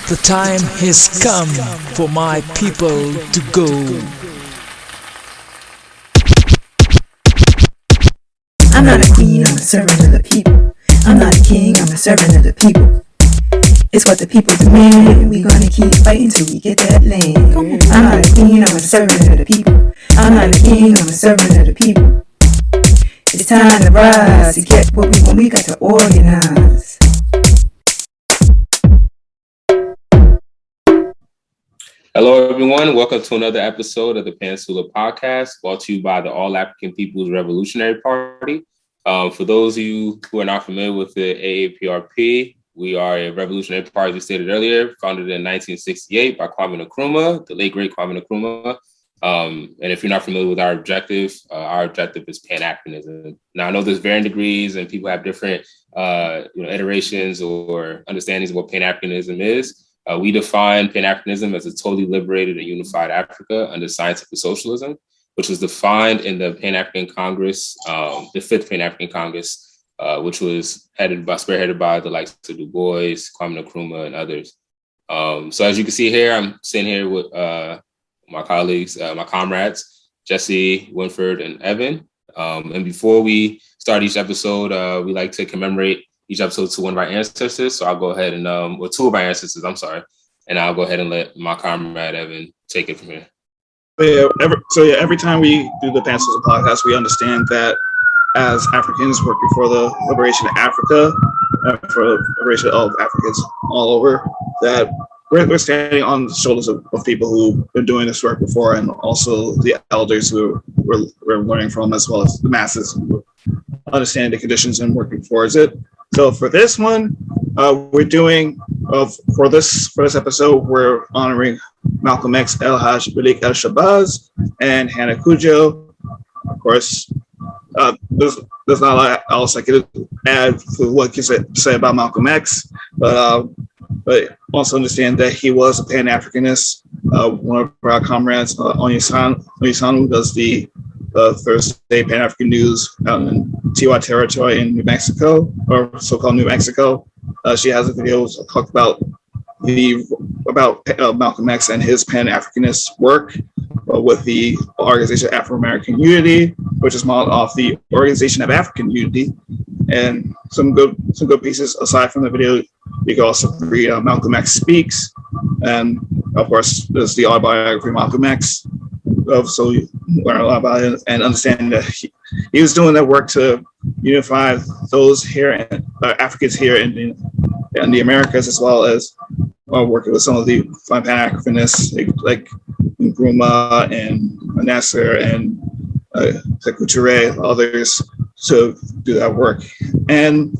The time has come for my people to go. I'm not a queen, I'm a servant of the people. I'm not a king, I'm a servant of the people. It's what the people demand, and we're gonna keep fighting till we get that land. I'm not a queen, I'm a servant of the people. I'm not a king, I'm a servant of the people. It's time to rise, to get what we want, we got to organize. Hello, everyone. Welcome to another episode of the Pantsula Podcast, brought to you by the All-African People's Revolutionary Party. For those of you who are not familiar with the A-APRP, we are a revolutionary party, as we stated earlier, founded in 1968 by Kwame Nkrumah, the late, great Kwame Nkrumah. And if you're not familiar with our objective is Pan-Africanism. Now, I know there's varying degrees and people have different iterations or understandings of what Pan-Africanism is. We define Pan-Africanism as a totally liberated and unified Africa under scientific socialism, which was defined in the Pan-African Congress, the Fifth Pan-African Congress, which was spearheaded by the likes of Du Bois, Kwame Nkrumah, and others. So as you can see here, I'm sitting here with my colleagues, my comrades, Jesse, Winfred, and Evan. And before we start each episode, we like to commemorate each episode to one of our ancestors. So I'll go ahead and, or two of our ancestors, I'm sorry. And I'll go ahead and let my comrade Evan take it from here. Every time we do the Pantsula Podcast, we understand that as Africans working for the liberation of Africa, for the liberation of Africans all over, that we're standing on the shoulders of people who've been doing this work before, and also the elders who we're learning from, as well as the masses who understand the conditions and working towards it. So for this one, we're doing for this episode, we're honoring Malcolm X, El Haj Malik El Shabazz, and Hannah Kudjoe. Of course, there's not a lot else I could add to what you say about Malcolm X, but also understand that he was a Pan-Africanist. One of our comrades, Onyesan, who does the Thursday Pan-African News out in Tiwa territory in New Mexico, or so-called New Mexico. She has a video talk about Malcolm X and his Pan-Africanist work with the Organization of Afro-American Unity, which is modeled off the Organization of African Unity, and some good pieces aside from the video. You can also read Malcolm X Speaks, and of course there's the autobiography of Malcolm X. So you learn a lot about it and understand that he was doing that work to unify those here, Africans here in the Americas, as well as working with some of the Pan-Africanists like Nkrumah and Nasser and Kudjoe, others, to do that work. And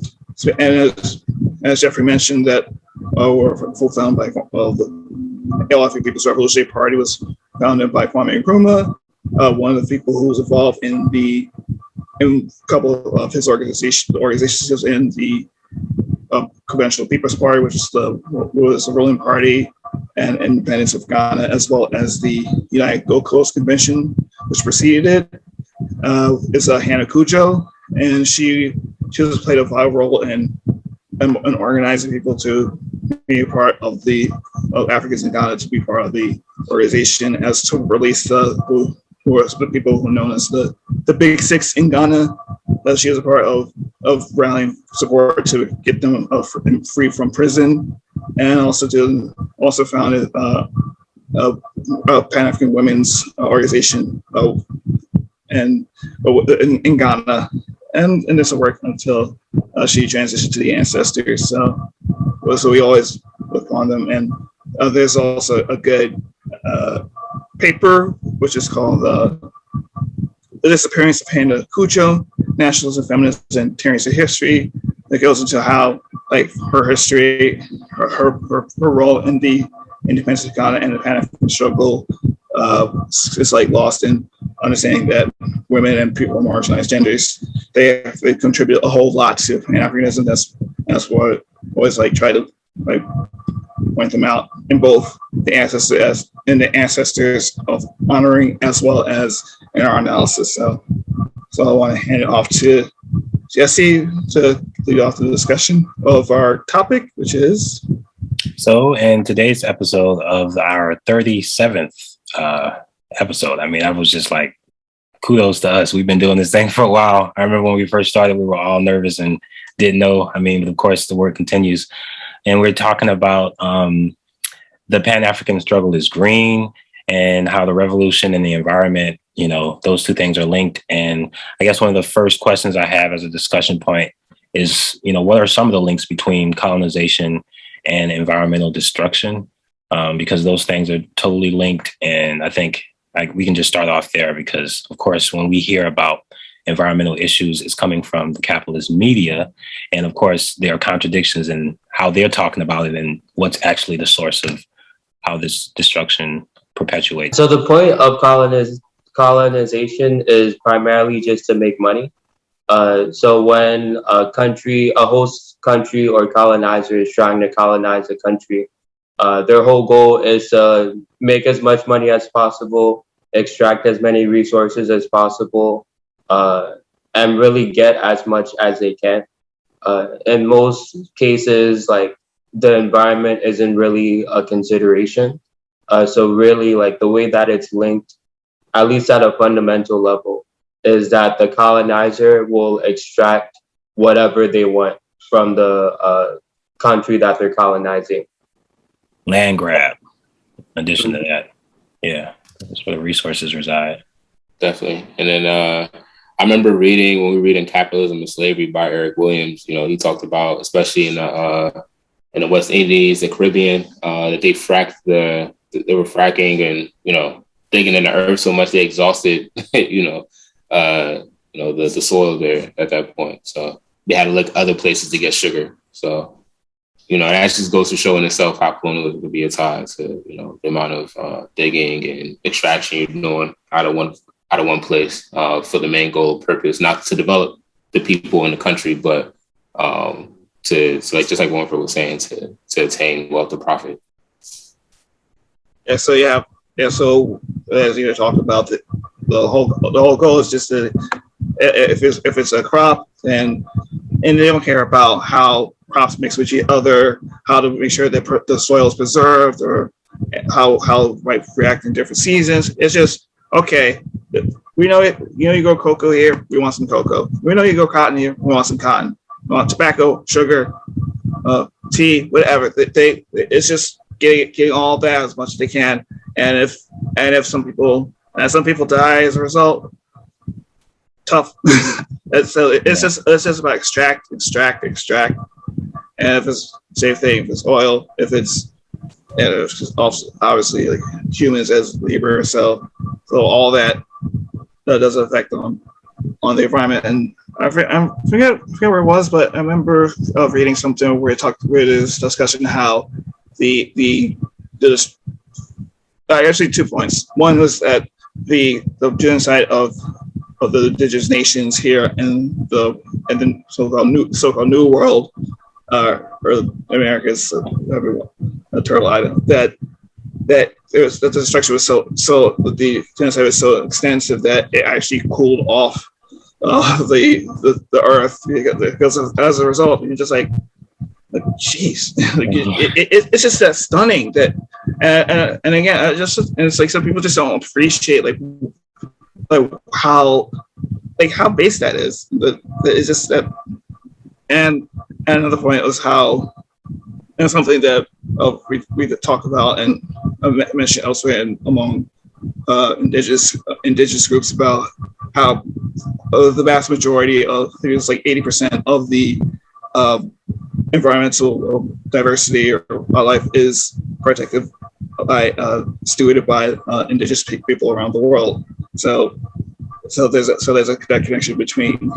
as Jeffrey mentioned, that we're founded by the All-African People's Revolutionary Party was founded by Kwame Nkrumah, one of the people who was involved in a couple of his organizations in the Conventional People's Party, which was the ruling party, and independence of Ghana, as well as the United Gold Coast Convention, which preceded it. Is Hannah Kudjoe, and she has played a vital role in organizing people to be part of Africans in Ghana, to be part of the organization, as to release the people who are known as the Big Six in Ghana. She was a part of rallying support to get them free from prison, and also founded a Pan-African women's organization in Ghana, and this will work until she transitioned to the ancestors. So we always look on them, and there's also a good paper which is called The Disappearance of Hannah Kudjoe, Nationalism, Feminism, and Tyranny of History. That goes into how her history, her role in the independence of Ghana and the Pan-African struggle is lost in understanding that women and people of marginalized genders, they contribute a whole lot to Pan-Africanism. That's what I always try to point them out in both the ancestors of honoring, as well as in our analysis. So I want to hand it off to Jesse to lead off the discussion of our topic, which is So in today's episode of our 37th episode, I mean, I was just like, kudos to us. We've been doing this thing for a while. I remember when we first started, we were all nervous and didn't know. I mean, of course, the work continues. And we're talking about the Pan-African struggle is green and how the revolution and the environment, you know, those two things are linked. And I guess one of the first questions I have as a discussion point is, you know, what are some of the links between colonization and environmental destruction? Because those things are totally linked. And I think we can just start off there because, of course, when we hear about environmental issues, it's coming from the capitalist media. And of course, there are contradictions in how they're talking about it and what's actually the source of how this destruction perpetuates. So the point of colonization is primarily just to make money. So when a host country or colonizer is trying to colonize a country, their whole goal is to make as much money as possible, extract as many resources as possible, and really get as much as they can. In most cases, like the environment isn't really a consideration. So really, like the way that it's linked, at least at a fundamental level, is that the colonizer will extract whatever they want from the country that they're colonizing. Land grab, in addition to that. Yeah, that's where the resources reside. Definitely. And then I remember reading, when we were reading Capitalism and Slavery by Eric Williams, you know, he talked about, especially in the West Indies, the Caribbean, that they were fracking and, you know, digging in the earth so much they exhausted, the soil there at that point. So they had to look other places to get sugar. So, you know, that just goes to show in itself how colonialism could be a tie to, you know, the amount of digging and extraction you're doing out of one place for the main goal purpose, not to develop the people in the country, but to like, just like Winfred was saying, to attain wealth or profit. So as you talk about the whole goal is just to, if it's a crop and they don't care about how crops mix with each other, how to make sure that the soil is preserved or how might react in different seasons. It's just, okay, we know it. You know, you grow cocoa here, we want some cocoa. We know you grow cotton here, we want some cotton. We want tobacco, sugar, tea, whatever. It's just getting all that as much as they can. And if some people die as a result, tough. And so it's just about extract. And if it's same thing, if it's oil, if it's just obviously like humans as labor, so all that does affect on the environment. And I forget where it was, but I remember reading something where there's discussion how actually 2 points. One was that the genocide of the indigenous nations here in the so-called New World, or America's everyone, Turtle Island, that the destruction was so the genocide was so extensive that it actually cooled off the earth because as a result, you're just like jeez, it's just that stunning that and again it's like some people just don't appreciate like how base that is. It's just that, and another point was how, and something that we talk about and mentioned elsewhere and among indigenous groups about how the vast majority of, I think it's like 80% of the environmental diversity or wildlife is protected by stewarded by indigenous people around the world. So there's a connection between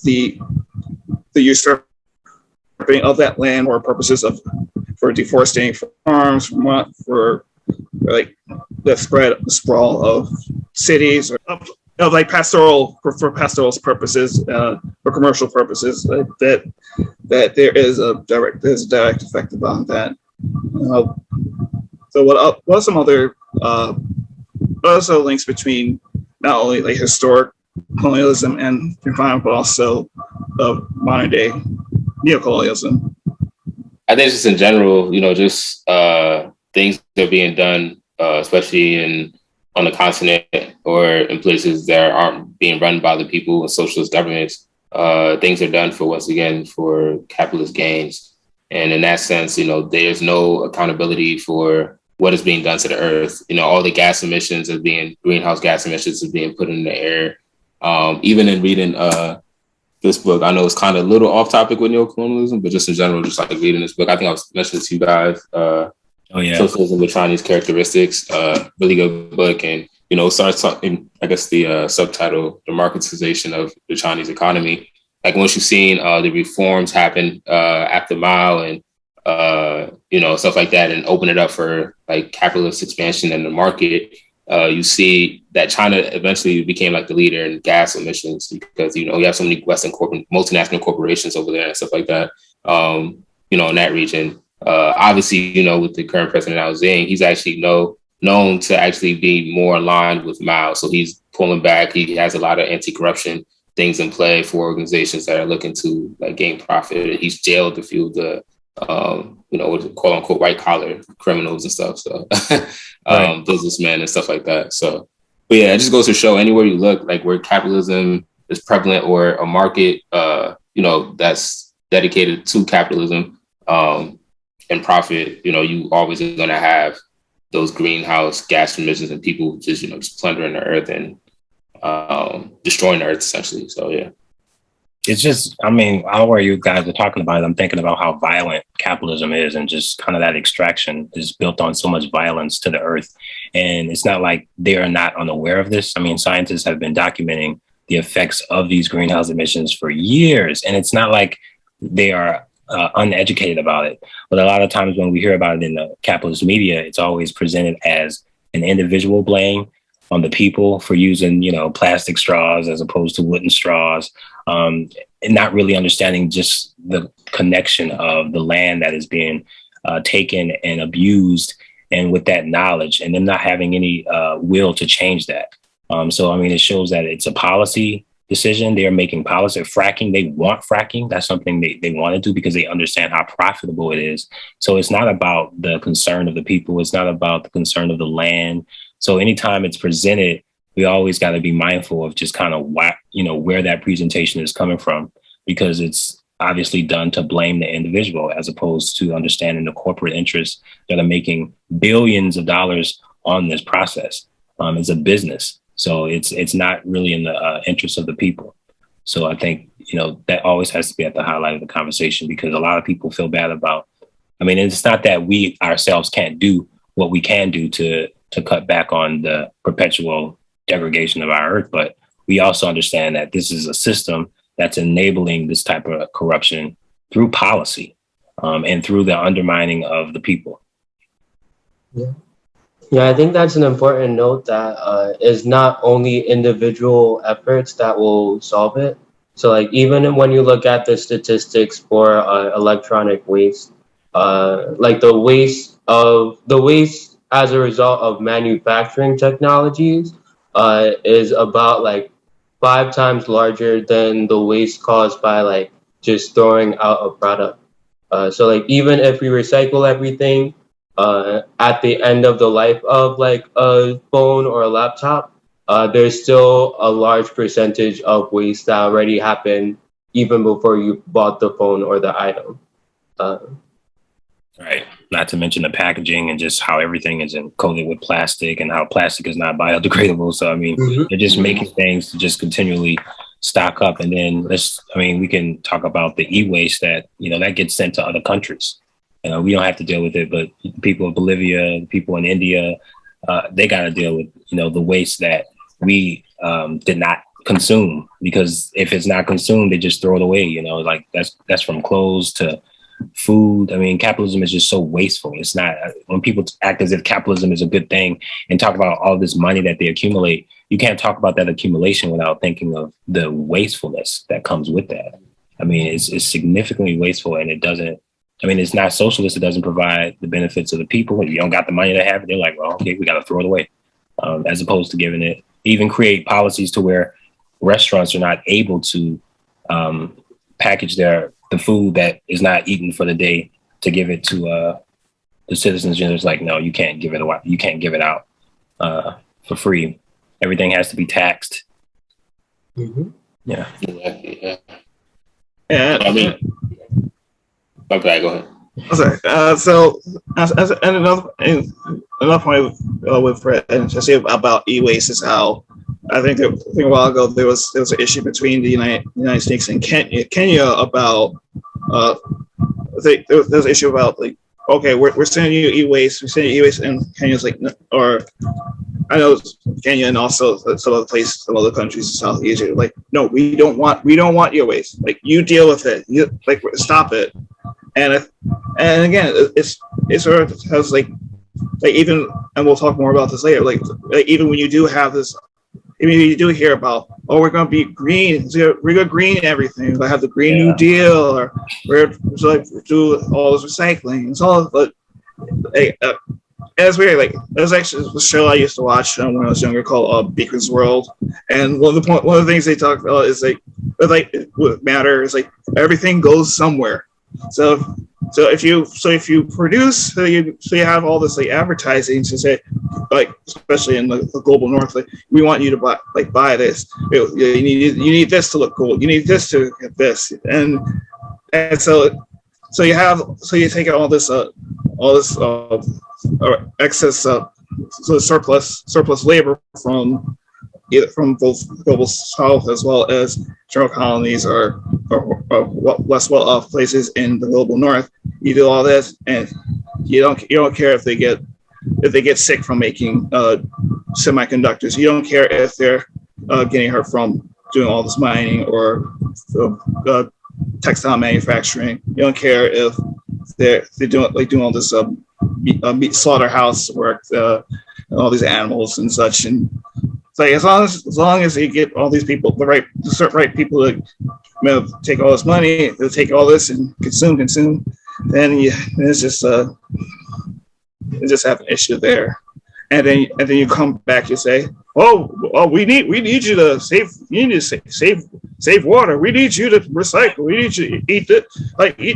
the usurping of that land for purposes for deforesting farms, for like the sprawl of cities, or of like pastoral purposes, for commercial purposes. That there is a direct effect about that. So what are some other also links between not only like historic colonialism and environment, but also modern day neo-colonialism? I I think just in general, just things that are being done, especially on the continent or in places that aren't being run by the people and socialist governments. Things are done once again, for capitalist gains. And in that sense, there's no accountability for what is being done to the earth. All the greenhouse gas emissions are being put in the air. Even in reading this book, I know it's kind of a little off topic with neo-colonialism, but just in general, just like reading this book, I think I was mentioning to you guys, Socialism with Chinese Characteristics, really good book. And, starts talking, I guess the subtitle, The Marketization of the Chinese Economy. Like once you've seen the reforms happen after Mao and, stuff like that, and open it up for like capitalist expansion in the market, you see that China eventually became like the leader in gas emissions because, you have so many Western multinational corporations over there and stuff like that, in that region. Obviously, with the current president, Mao Zedong, he's actually known to actually be more aligned with Mao. So he's pulling back. He has a lot of anti-corruption things in play for organizations that are looking to like gain profit. He's jailed a few of the, quote unquote white collar criminals and stuff. So right. Businessmen and stuff like that. So, but yeah, it just goes to show anywhere you look, like where capitalism is prevalent or a market, that's dedicated to capitalism and profit, you always are going to have those greenhouse gas emissions and people just plundering the earth and destroying the earth essentially. So, yeah. It's just, all where you guys are talking about it, I'm thinking about how violent capitalism is, and just kind of that extraction is built on so much violence to the earth. And it's not like they are not unaware of this. Scientists have been documenting the effects of these greenhouse emissions for years. And it's not like they are uneducated about it. But a lot of times when we hear about it in the capitalist media, it's always presented as an individual blame on the people for using, plastic straws as opposed to wooden straws, and not really understanding just the connection of the land that is being taken and abused, and with that knowledge, and them not having any will to change that. It shows that it's a policy decision. They're making policy of fracking. They want fracking. That's something they want to do because they understand how profitable it is. So it's not about the concern of the people. It's not about the concern of the land. So anytime it's presented, we always got to be mindful of just kind of where that presentation is coming from, because it's obviously done to blame the individual as opposed to understanding the corporate interests that are making billions of dollars on this process. It's a business. So it's not really in the interest of the people. So I think, that always has to be at the highlight of the conversation, because a lot of people feel bad about, it's not that we ourselves can't do what we can do to cut back on the perpetual degradation of our earth, but we also understand that this is a system that's enabling this type of corruption through policy and through the undermining of the people. Yeah, I think that's an important note, that is not only individual efforts that will solve it. So like even when you look at the statistics for electronic waste, like the waste as a result of manufacturing technologies is about like 5 times larger than the waste caused by like just throwing out a product. So like even if we recycle everything at the end of the life of like a phone or a laptop, there's still a large percentage of waste that already happened even before you bought the phone or the item. Right. Not to mention the packaging and just how everything is coated with plastic and how plastic is not biodegradable. So, they're just making things to just continually stock up. And then we can talk about the e-waste that, that gets sent to other countries. We don't have to deal with it, but people of Bolivia, people in India, they got to deal with, the waste that we did not consume, because if it's not consumed, they just throw it away. Like that's from clothes to food. Capitalism is just so wasteful. It's not, when people act as if capitalism is a good thing and talk about all this money that they accumulate, you can't talk about that accumulation without thinking of the wastefulness that comes with that. It's significantly wasteful, and it doesn't, it's not socialist. It doesn't provide the benefits of the people. If you don't got the money to have it, they're like, well, okay, we got to throw it away, as opposed to giving it, even create policies to where restaurants are not able to package the food that is not eaten for the day to give it to the citizens. You know, it's like, no, you can't give it away. You can't give it out for free. Everything has to be taxed. Mm-hmm. Yeah. Yeah. I mean, okay, go ahead. Okay, so as and another point with Fred and Jesse about e-waste is how I think a while ago there was an issue between the United States and Kenya about I think there was an issue about like, okay, we're sending you e-waste, and Kenya's like, no, or I know Kenya and also some other countries in South Asia, like, no, we don't want your waste. Like, you deal with it. You like stop it. And again, it's sort of has like even, and we'll talk more about this later. Like even when you do have this, even you do hear about, oh, we're going to be green, we're going to green everything. We have the Green New Deal, or we're like do all this recycling. It's all, but it's weird. Like there's actually a show I used to watch when I was younger called Beacon's World, and one of the things they talk about is what matter is like everything goes somewhere. So if you produce, so you have all this like advertising to say, like especially in the global north, like we want you to buy this. You need this to look cool. You need this to get this, and so you take all this excess so surplus labor from both global south as well as general colonies or less well-off places in the global north. You do all this, and you don't care if they get sick from making semiconductors. You don't care if they're getting hurt from doing all this mining or textile manufacturing. You don't care if they're doing all this meat slaughterhouse work, and all these animals and such. And it's like as long as you get all these people, the right people to take all this money, they'll take all this and consume, then it's just have an issue there. And then you come back, you say, oh, we need you to save water. We need you to recycle. We need you to eat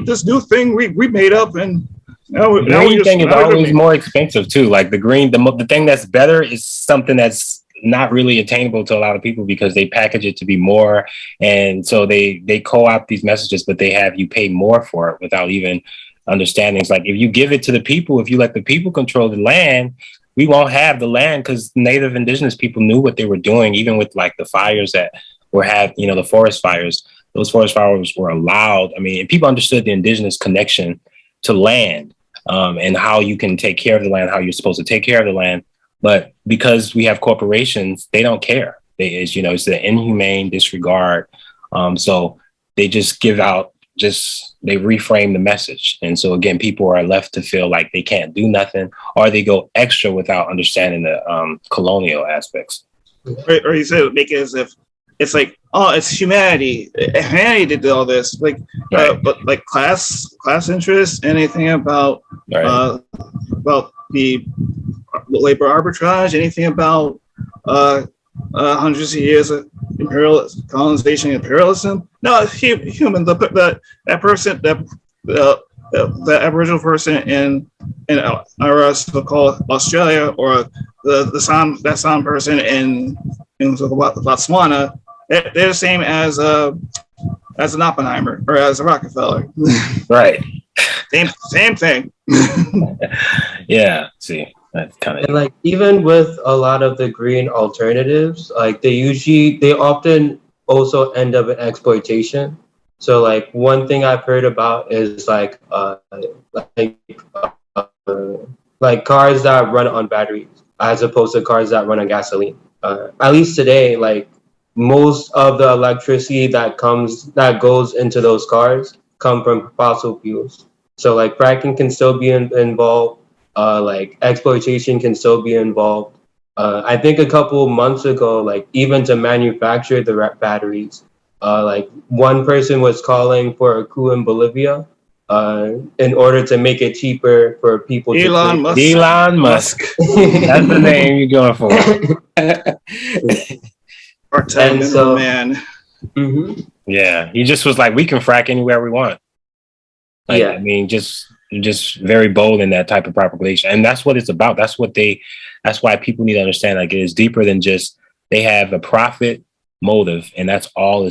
this new thing we made up. And the green thing is always more expensive too. Like the thing that's better is something that's not really attainable to a lot of people because they package it to be more, and so they co-opt these messages, but they have you pay more for it without even understanding. It's like if you give it to the people, if you let the people control the land, we won't have the land, because native indigenous people knew what they were doing. Even with like the fires that the forest fires, those forest fires were allowed. I mean, people understood the indigenous connection to land, and how you can take care of the land, how you're supposed to take care of the land. But because we have corporations, they don't care. It's the inhumane disregard. So they just give out, they reframe the message. And so again, people are left to feel like they can't do nothing, or they go extra without understanding the colonial aspects. Or you said make it as if it's like, oh, it's humanity. Humanity did all this, like, right. But like class interest, anything about the labor arbitrage, anything about hundreds of years of colonization, imperialism. No, it's human. That person, the Aboriginal person in our so-called Australia, or the San person in Botswana, they're the same as an Oppenheimer or as a Rockefeller. Right. Same thing. Yeah. See. And like even with a lot of the green alternatives, like they often also end up in exploitation. So like one thing I've heard about is like cars that run on batteries as opposed to cars that run on gasoline. At least today, like most of the electricity that goes into those cars come from fossil fuels. So like fracking can still be involved. Like exploitation can still be involved. I think a couple months ago, like even to manufacture the batteries, like one person was calling for a coup in Bolivia in order to make it cheaper for people. Elon Musk. That's the name you're going for. And so, man. Mm-hmm. Yeah, he just was like, we can frack anywhere we want. Like, yeah. I mean, just just very bold in that type of propagation. And that's what it's about. That's why people need to understand, like, it is deeper than just, they have a profit motive, and that's what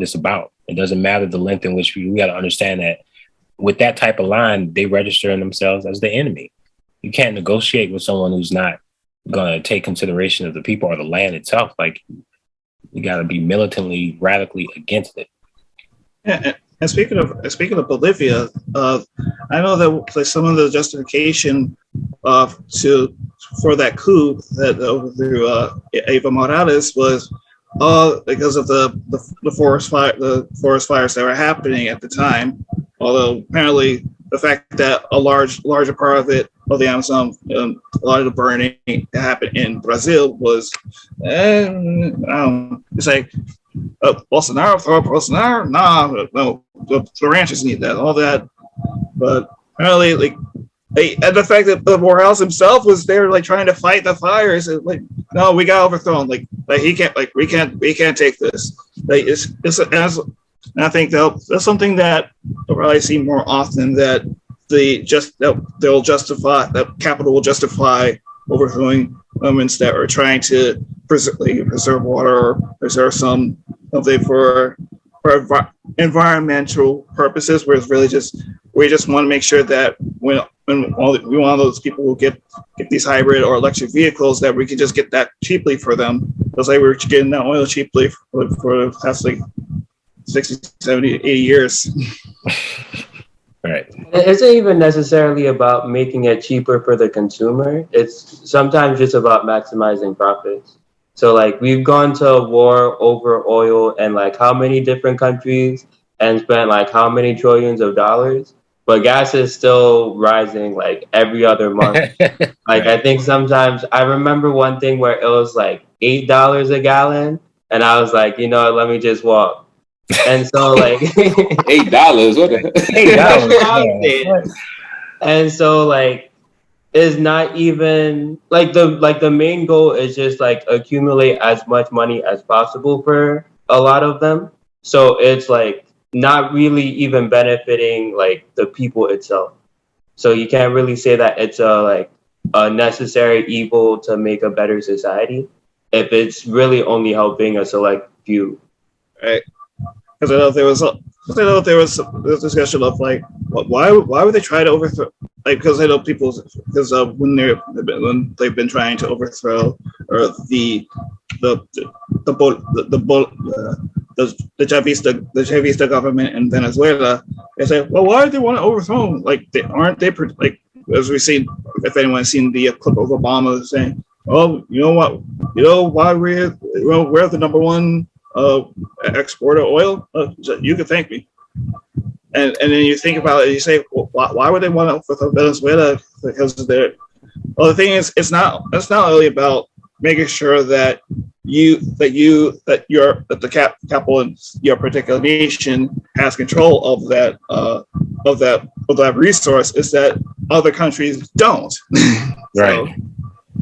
it's about. It doesn't matter the length in which we got to understand that with that type of line, they register themselves as the enemy. You can't negotiate with someone who's not going to take consideration of the people or the land itself. Like, you got to be militantly, radically against it. Yeah, and speaking of Bolivia, I know that, like, some of the justification for that coup that overthrew Evo Morales was because of the forest fires that were happening at the time. Although apparently the fact that a larger part of the Amazon, a lot of the burning that happened in Brazil was, it's like, Bolsonaro, no, the ranchers need that, all that. But apparently, like, and the fact that the Morales himself was there, like, trying to fight the fires, like, no, we got overthrown. Like he can't, like, we can't take this. Like, and I think that's something that I'll probably see more often, that they'll justify, that capital will justify overthrowing governments that are trying to preserve water or preserve something for environmental purposes, where it's really we just want to make sure that when we want those people who get these hybrid or electric vehicles, that we can just get that cheaply for them. It's like we were getting that oil cheaply for the past, like, 60, 70, 80 years. Right. It isn't even necessarily about making it cheaper for the consumer. It's sometimes just about maximizing profits. So, like, we've gone to war over oil and, like, how many different countries, and spent, like, how many trillions of dollars, but gas is still rising, like, every other month. Like, I think sometimes, I remember one thing where it was like $8 a gallon, and I was like, let me just walk. And so, like, $8, what the $8. And so, like, is not even like the main goal is just, like, accumulate as much money as possible for a lot of them. So it's, like, not really even benefiting, like, the people itself. So you can't really say that it's a necessary evil to make a better society if it's really only helping a select few. Right. Because I know there was this discussion of, like, why would they try to overthrow? Like, because I know when they've been trying to overthrow or the Chavista government in Venezuela, they say, well, why do they want to overthrow them? Like, aren't they, like, as we've seen, if anyone's seen the clip of Obama saying, oh, you know what, why we're the number one exporter of oil, you can thank me. And then you think about it, and you say, well, why would they want to overthrow Venezuela? Because the thing is, it's not really about making sure that the capital in your particular nation has control of that resource. It's that other countries don't. Right.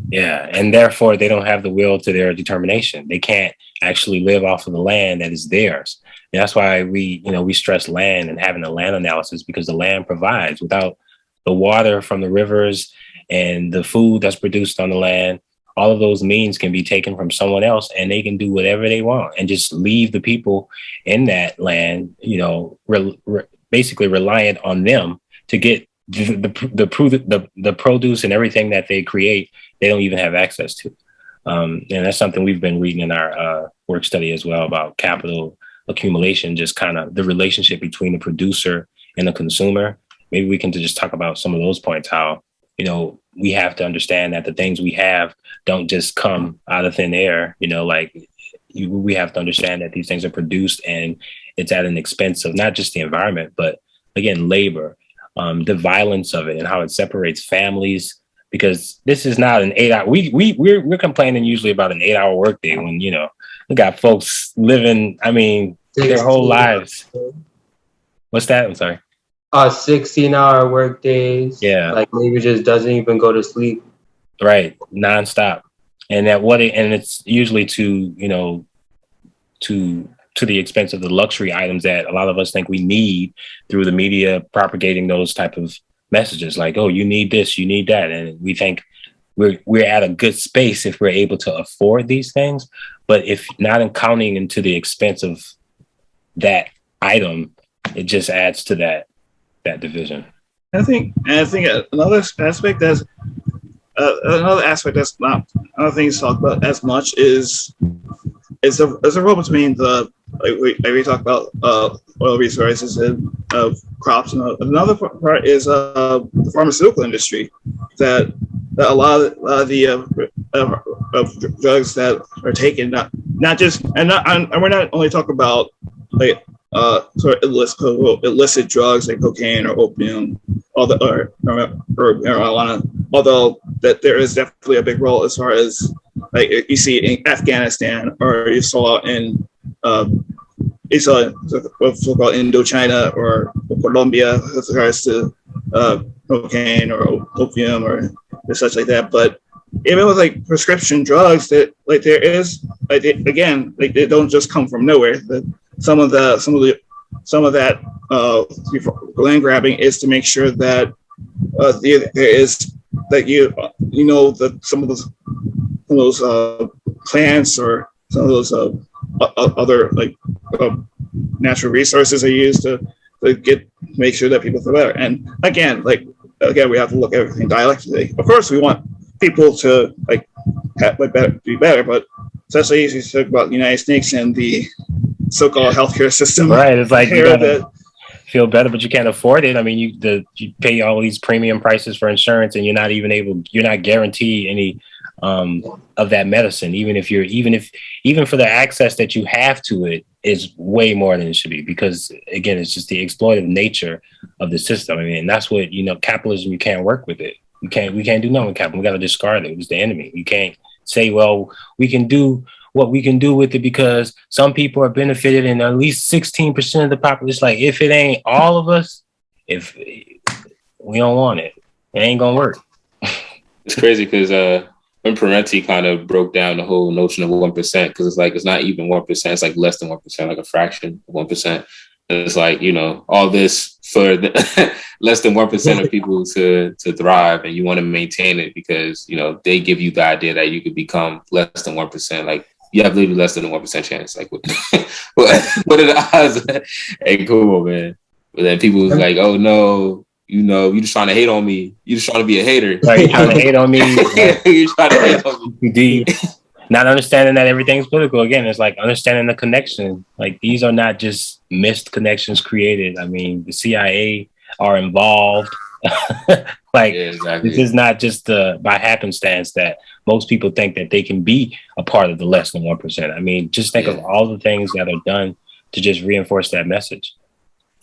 Yeah, and therefore they don't have the will to their determination. They can't actually live off of the land that is theirs. And that's why we stress land and having a land analysis, because the land provides. Without the water from the rivers and the food that's produced on the land, all of those means can be taken from someone else, and they can do whatever they want and just leave the people in that land, basically reliant on them to get the produce and everything that they create. They don't even have access to. And that's something we've been reading in our work study as well, about capital accumulation, just kind of the relationship between the producer and the consumer. Maybe we can just talk about some of those points, how, we have to understand that the things we have don't just come out of thin air. We have to understand that these things are produced, and it's at an expense of not just the environment, but again, labor, the violence of it, and how it separates families. Because this is not an 8 hour. We're complaining usually about an 8 hour workday when we got folks living, their whole lives. What's that? I'm sorry. 16-hour work days. Yeah. Like, maybe just doesn't even go to sleep. Right. Nonstop. And it's usually to the expense of the luxury items that a lot of us think we need through the media propagating those type of messages like, oh, you need this, you need that. And we think we're at a good space if we're able to afford these things. But if not accounting into the expense of that item, it just adds to that division. I think another aspect that's not another thing to talk about as much is the role between the we talk about oil resources and crops, and another part is the pharmaceutical industry, that a lot of the of drugs that are taken, not just and we're not only talking about like sort of illicit drugs like cocaine or opium, or marijuana, although that there is definitely a big role as far as like you see in Afghanistan, or you saw in what's called Indochina or Colombia as regards to cocaine or opium or such like that. But even with like prescription drugs, that like there is like they don't just come from nowhere. Some of that land grabbing is to make sure that there is that some of those plants or some of those other like natural resources are used to make sure that people feel better. And again, we have to look at everything dialectically. Of course, we want people to be better, but especially as you talk about the United States and the so-called healthcare system, right? It's like you gotta feel better, but you can't afford it. I mean, you pay all these premium prices for insurance, and you're not guaranteed any of that medicine, even for the access that you have to it is way more than it should be, because again, it's just the exploitative nature of the system. I mean, and that's what, capitalism, you can't work with it. We can't do nothing with capitalism. We got to discard it. It's the enemy. You can't say, well, we can do what we can do with it because some people are benefited and at least 16% of the population. Like, if it ain't all of us, if we don't want it, it ain't gonna work. It's crazy because when Parenti kind of broke down the whole notion of 1%, because it's like it's not even 1%, it's like less than 1%, like a fraction of 1%. And it's like, all this for less than 1% of people to thrive, and you want to maintain it because they give you the idea that you could become less than 1%. Like, you have literally less than a 1% chance. Like, what are the odds? Hey, cool, man. But then people was like, oh no, you just trying to hate on me. You just trying to be a hater. Right, you trying to hate on me. You trying to hate on me. Not understanding that everything's political. Again, it's like understanding the connection. Like, these are not just missed connections created. I mean, the CIA are involved. Exactly. This is not just by happenstance that most people think that they can be a part of the less than 1%. I mean, just think of all the things that are done to just reinforce that message.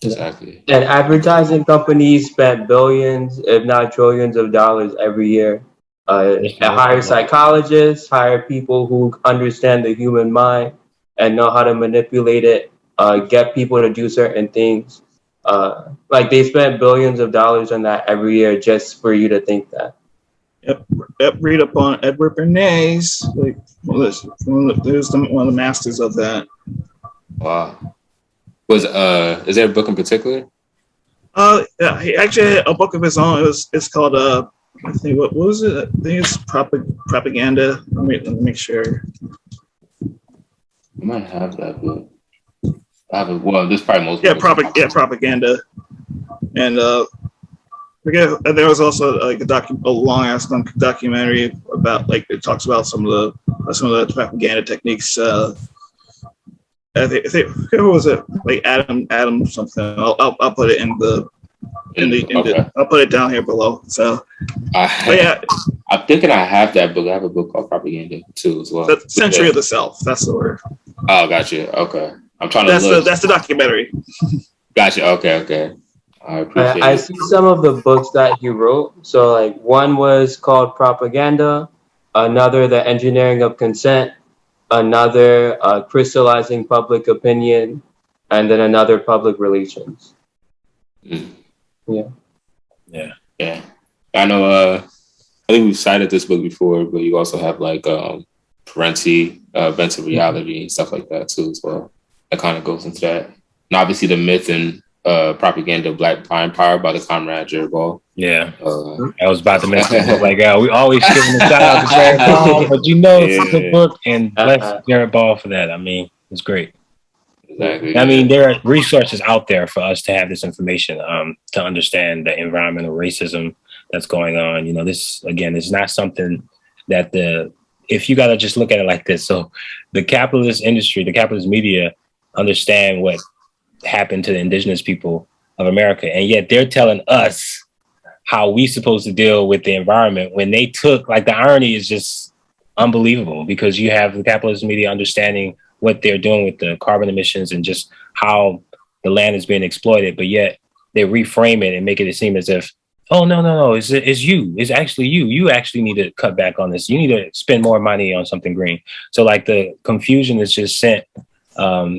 Exactly. And advertising companies spend billions, if not trillions of dollars every year. Hire psychologists, hire people who understand the human mind and know how to manipulate it, get people to do certain things. They spend billions of dollars on that every year just for you to think that. Yep. Read up on Edward Bernays. One of the masters of that. Wow. Is there a book in particular? Yeah, he actually had a book of his own. It's called I think what was it? I think it's propaganda. Let me make sure. I might have that book. I have it. Well, this probably most. Propaganda. And there was also like a long ass documentary about it talks about some of the propaganda techniques. I think who was it? Like Adam something. I'll put it in the I'll put it down here below. So I'm thinking I have that book. I have a book called Propaganda too as well. The Century of the Self. That's the word. Oh, gotcha. Okay, I'm trying to look. That's the documentary. Gotcha. Okay. I appreciate I see some of the books that he wrote. So one was called Propaganda, another The Engineering of Consent, another Crystallizing Public Opinion, and then another Public Relations. Yeah. I know. I think we've cited this book before, but you also have Parenti, Events of Reality, and stuff like that too as well. That kind of goes into that, and obviously the myth and Propaganda of Black Empire by the Comrade Jared Ball. Yeah, I was about to mention like we always giving a shout out to Jared Ball, but it's a good book, and bless Jared Ball for that. I mean, it's great. Exactly. I mean, there are resources out there for us to have this information to understand the environmental racism that's going on. This again is not something that if you got to just look at it like this. So the capitalist industry, the capitalist media understand what happened to the indigenous people of America. And yet they're telling us how we supposed to deal with the environment when they took, like, the irony is just unbelievable, because you have the capitalist media understanding what they're doing with the carbon emissions and just how the land is being exploited. But yet they reframe it and make it seem as if, oh, no, it's you. It's actually you. You actually need to cut back on this. You need to spend more money on something green. So like the confusion is just sent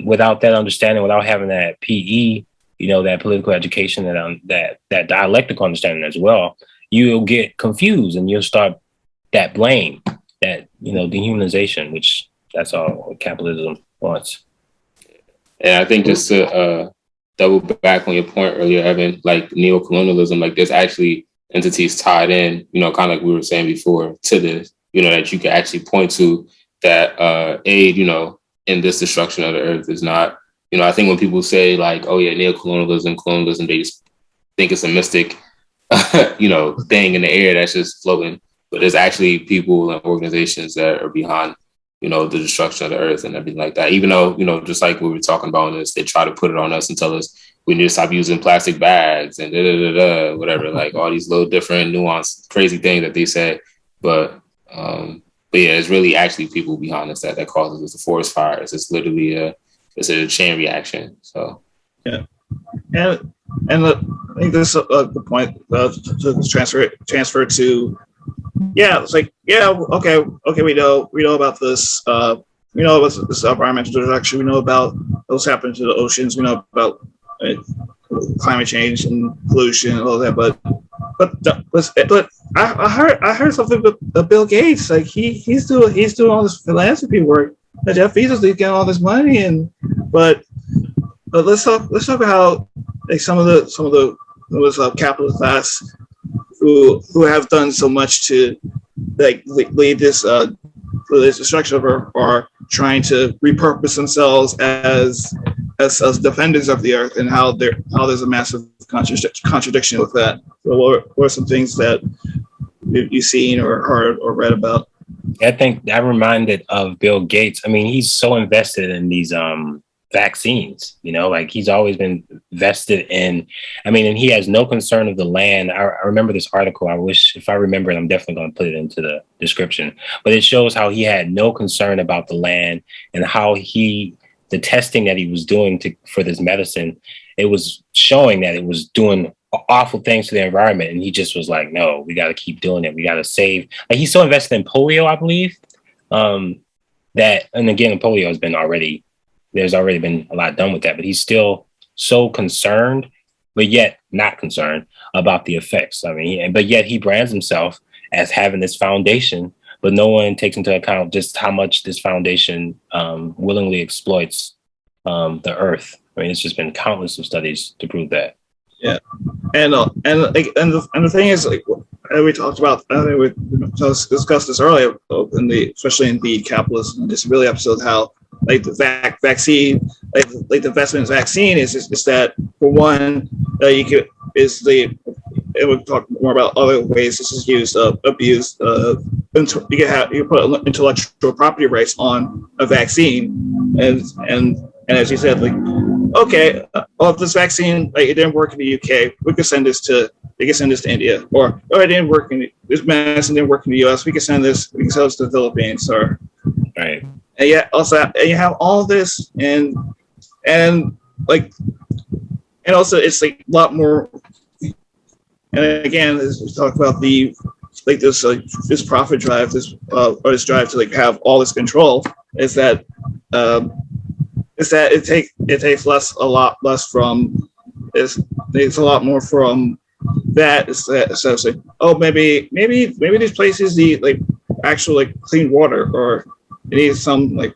without that understanding, without having that PE, that political education, that dialectical understanding as well. You'll get confused and you'll start that blame, that, dehumanization, which that's all what capitalism wants. And I think just to double back on your point earlier, Evan, like neo-colonialism, like there's actually entities tied in, kind of like we were saying before, to this, that you can actually point to that aid, in this destruction of the earth is not, I think when people say like, oh yeah, neo-colonialism, colonialism, they just think it's a mystic, thing in the air that's just floating. But there's actually people and organizations that are behind, the destruction of the earth and everything like that. Even though, just like we were talking about in this, they try to put it on us and tell us we need to stop using plastic bags and whatever, like all these little different nuanced, crazy things that they say. But yeah, it's really actually people behind us that causes us the forest fires. It's literally it's a chain reaction. So yeah, and I think this is the point to transfer to. Yeah, it's like, yeah, okay, we know about this. We know about this environmental destruction. We know about what's happening to the oceans. We know about climate change and pollution and all that. But I heard something about Bill Gates. Like he's doing all this philanthropy work. Jeff Bezos is getting all this money, but let's talk about how like some of the capitalist class who have done so much to like lead this destruction of are trying to repurpose themselves as defenders of the earth, and how there's a massive contradiction with that. So what are some things that you've seen or heard or read about? I think I'm reminded of Bill Gates. I mean, he's so invested in these vaccines, like he's always been vested in, and he has no concern of the land. I remember this article. I wish if I remember it, I'm definitely going to put it into the description, but it shows how he had no concern about the land and how the testing that he was doing for this medicine, it was showing that it was doing awful things to the environment. And he just was like, no, we got to keep doing it. We got to save. Like he's so invested in polio, I believe, that, and again, polio has been there's already been a lot done with that, but he's still so concerned, but yet not concerned about the effects. But yet he brands himself as having this foundation, but no one takes into account just how much this foundation willingly exploits the earth. It's just been countless of studies to prove that. Yeah, and the thing is, like, we talked about, I think we discussed this earlier, especially in the capitalist and disability episode, how like the vaccine, like the investment in vaccine is that, for one, it would talk more about other ways this is used, abused. You put intellectual property rights on a vaccine, and as you said, like, okay, this vaccine, like, it didn't work in the UK, we could send this to India, or it didn't work this medicine didn't work in the US, we can sell this to the Philippines, or right. And yet also you have all this and also it's like a lot more. And again, as we talk about this profit drive, this drive to like have all this control, is that it takes a lot less from. It's a lot more from that. So it's like, oh, maybe these places need like actual like clean water, or it needs some like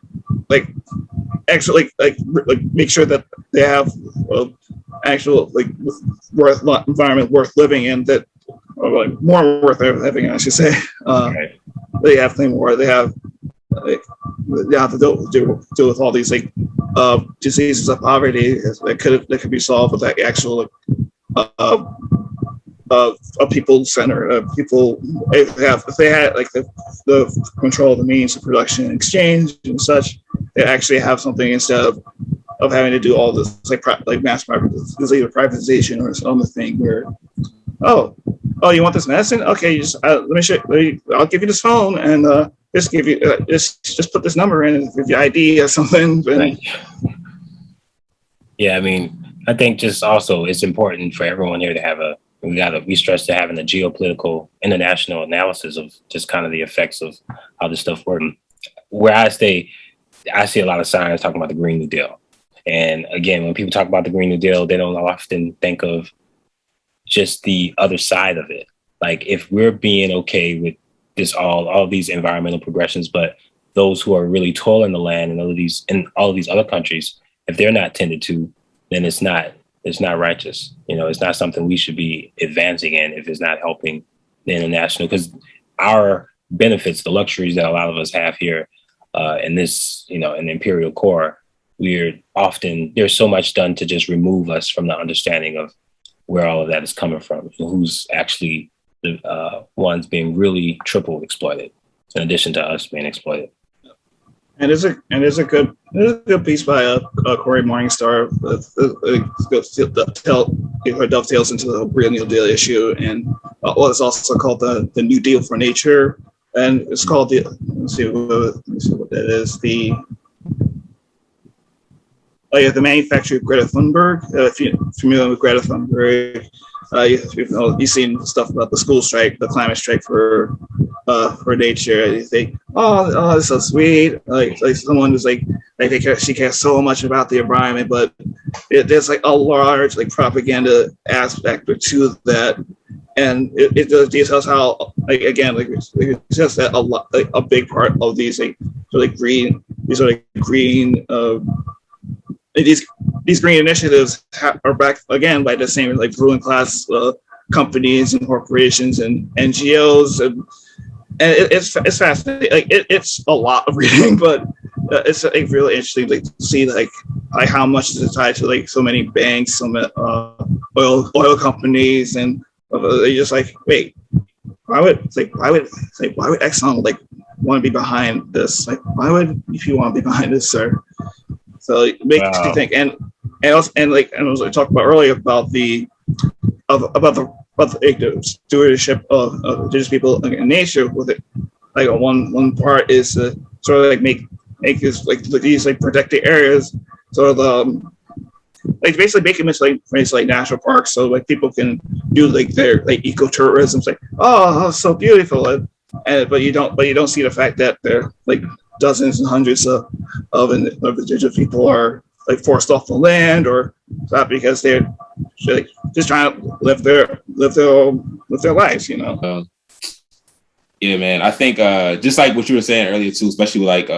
actually like make sure that they have actual like environment worth living in, that or like more worth living, I should say. Right. They have things more. They have like they have to deal with all these like diseases of poverty that could be solved with like actual a people center. People if they had like the control of the means of production and exchange and such, they actually have something instead of having to do all this like mass privatization or some other thing where oh you want this medicine? Okay, you just let me show you, I'll give you this phone and just give you just put this number in and give you ID or something. Right. Yeah, I mean, I think just also it's important for everyone here to have we stress to having a geopolitical international analysis of just kind of the effects of how this stuff works. Where I see a lot of signs talking about the Green New Deal. And again, when people talk about the Green New Deal, they don't often think of just the other side of it. Like if we're being okay with this, all of these environmental progressions, but those who are really toiling the land in all of these other countries, if they're not tended to, then it's not righteous. You know, it's not something we should be advancing in if it's not helping the international, because our benefits, the luxuries that a lot of us have here in this, in the imperial core, there's so much done to just remove us from the understanding of where all of that is coming from, and who's actually the ones being really triple exploited, in addition to us being exploited. And it's a good piece by Cory Morningstar. Dovetails into the Real New Deal issue, and it's also called the New Deal for Nature, and it's called let me see what that is. The manufacturer of Greta Thunberg. If you're familiar with Greta Thunberg, you've seen stuff about the school strike, the climate strike for nature. And you think, oh, it's so sweet. Like someone who's like she cares so much about the environment, but there's like a large like propaganda aspect to that, and it just details how it's just that a big part of these green these green initiatives are backed again by the same like ruling class companies and corporations and NGOs, and it's fascinating. It's a lot of reading, but it's really interesting to see how much is tied to so many banks, so many oil companies, and they're just wait, why would Exxon want to be behind this? Why would you want to be behind this, sir? So it makes you think, and also I talked about earlier about the stewardship of indigenous people in nature with it. One part is to sort of make this these protected areas, sort of basically making this like national parks, so people can do their ecotourism. It's oh, so beautiful, but you don't see the fact that they're dozens and hundreds of indigenous people are forced off the land, or not because they're just trying to live their lives, Yeah, man. I think just like what you were saying earlier too, especially with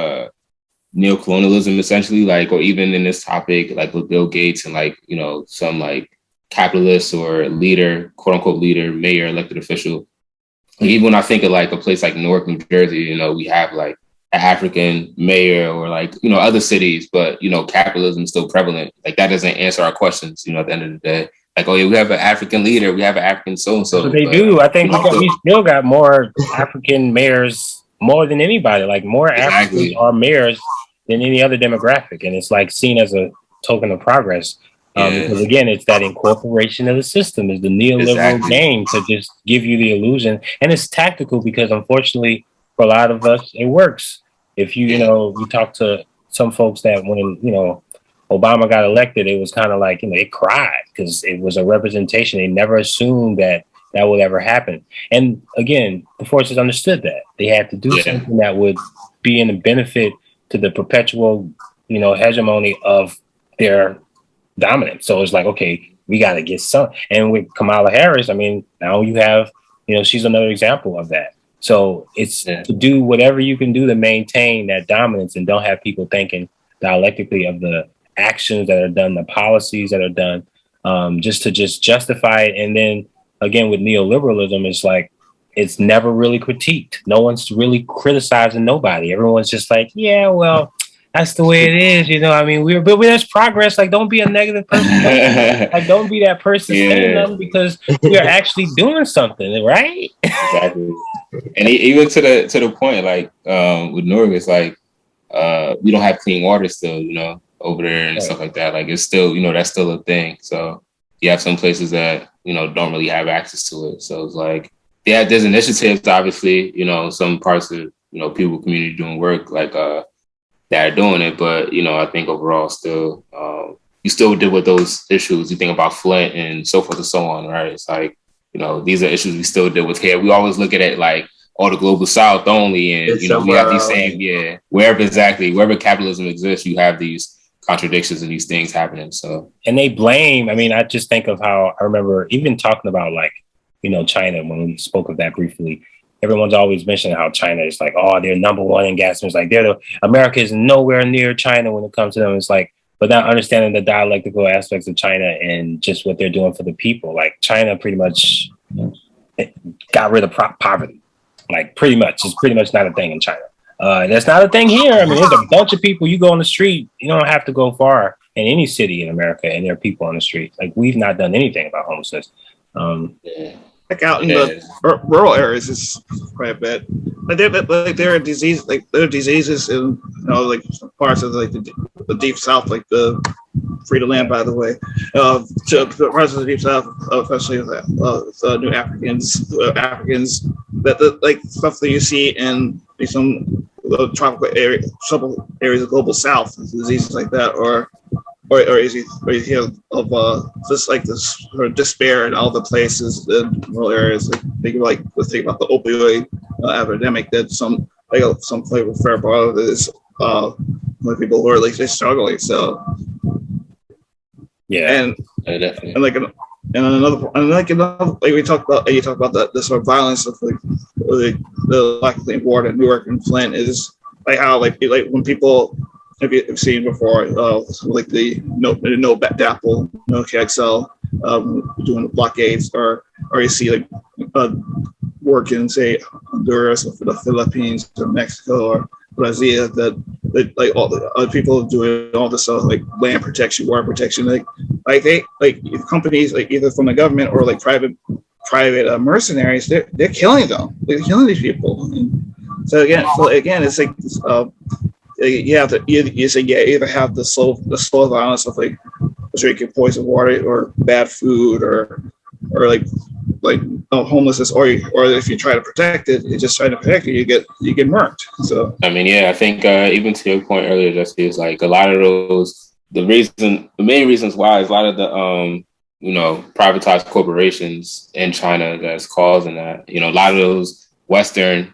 neo-colonialism, essentially, or even in this topic, with Bill Gates and some capitalist or leader, quote unquote leader, mayor, elected official. Even when I think of a place like Newark, New Jersey, we have an African mayor, or other cities, but capitalism is still prevalent. That doesn't answer our questions, at the end of the day. Oh yeah, we have an African leader, we have an African so-and-so. So they do. I think we still got more African mayors, more than anybody. More Africans are mayors than any other demographic, and it's seen as a token of progress. Because again, it's that incorporation of the system, is the neoliberal game to just give you the illusion, and it's tactical because unfortunately for a lot of us it works. If you talk to some folks that when Obama got elected, it was kind of they cried because it was a representation. They never assumed that would ever happen. And again, the forces understood that they had to do something that would be in the benefit to the perpetual, hegemony of their dominance. So it's okay, we got to get some. And with Kamala Harris, now you have, she's another example of that. So it's to do whatever you can do to maintain that dominance, and don't have people thinking dialectically of the actions that are done, the policies that are done. just to justify it. And then again, with neoliberalism, it's like, it's never really critiqued. No one's really criticizing nobody. Everyone's just like, yeah, well, that's the way it is. You know, I mean, but there's progress. Like, don't be a negative person. Like, don't be that person saying nothing, because we are actually doing something, right? Exactly. And even to the point, like with Norway, it's like we don't have clean water still, you know, over there and stuff like that. Like, it's still, you know, that's still a thing. So you have some places that, you know, don't really have access to it. So it's like, yeah, there's initiatives, obviously, you know, some parts of, you know, people, community doing work like that are doing it. But, you know, I think overall still, you still deal with those issues. You think about Flint and so forth and so on, right? It's like, you know, these are issues we still deal with here. We always look at it like, oh, the global South only. And, you know, we have these same, wherever capitalism exists, you have these contradictions and these things happening. So, and they blame, I mean, I just think of how I remember even talking about, like, you know, China, when we spoke of that briefly, everyone's always mentioning how China is like, oh, they're number one in gas. It's like, America is nowhere near China when it comes to them. It's like, but not understanding the dialectical aspects of China and just what they're doing for the people. Like, China pretty much got rid of poverty. Like, pretty much. It's pretty much not a thing in China. That's not a thing here. I mean, there's a bunch of people. You go on the street, you don't have to go far in any city in America, and there are people on the street. Like, we've not done anything about homelessness. Like out in the rural areas is quite a bit. But there are diseases, in, you know, like parts of like the deep south, like the free to land, by the way, to parts of the deep south, especially the new Africans that like stuff that you see in some tropical areas of the global south, diseases like that, or you hear of just like this sort of despair in all the places in rural areas. Like let's think about the opioid epidemic that some flavor fair part of it is when people who are like they're struggling. So definitely. Like you talk about the sort of violence of like the lack of clean water in Newark and Flint is like how like when people. Have you seen before, like the no DAPL, no KXL, doing blockades, or you see like work in say Honduras or the Philippines or Mexico or Brazil that like all the other people doing all this like land protection, water protection, like they like companies like either from the government or like private mercenaries, they're killing them, they're killing these people. And so again, it's like. You have to either have the slow violence of like drinking poison water or bad food or like homelessness, or if you try to protect it, you're just trying to protect it, you get murked. So I mean, yeah, I think even to your point earlier, Jesse, is like a lot of those the main reasons why is a lot of the you know, privatized corporations in China that's causing that. You know, a lot of those Western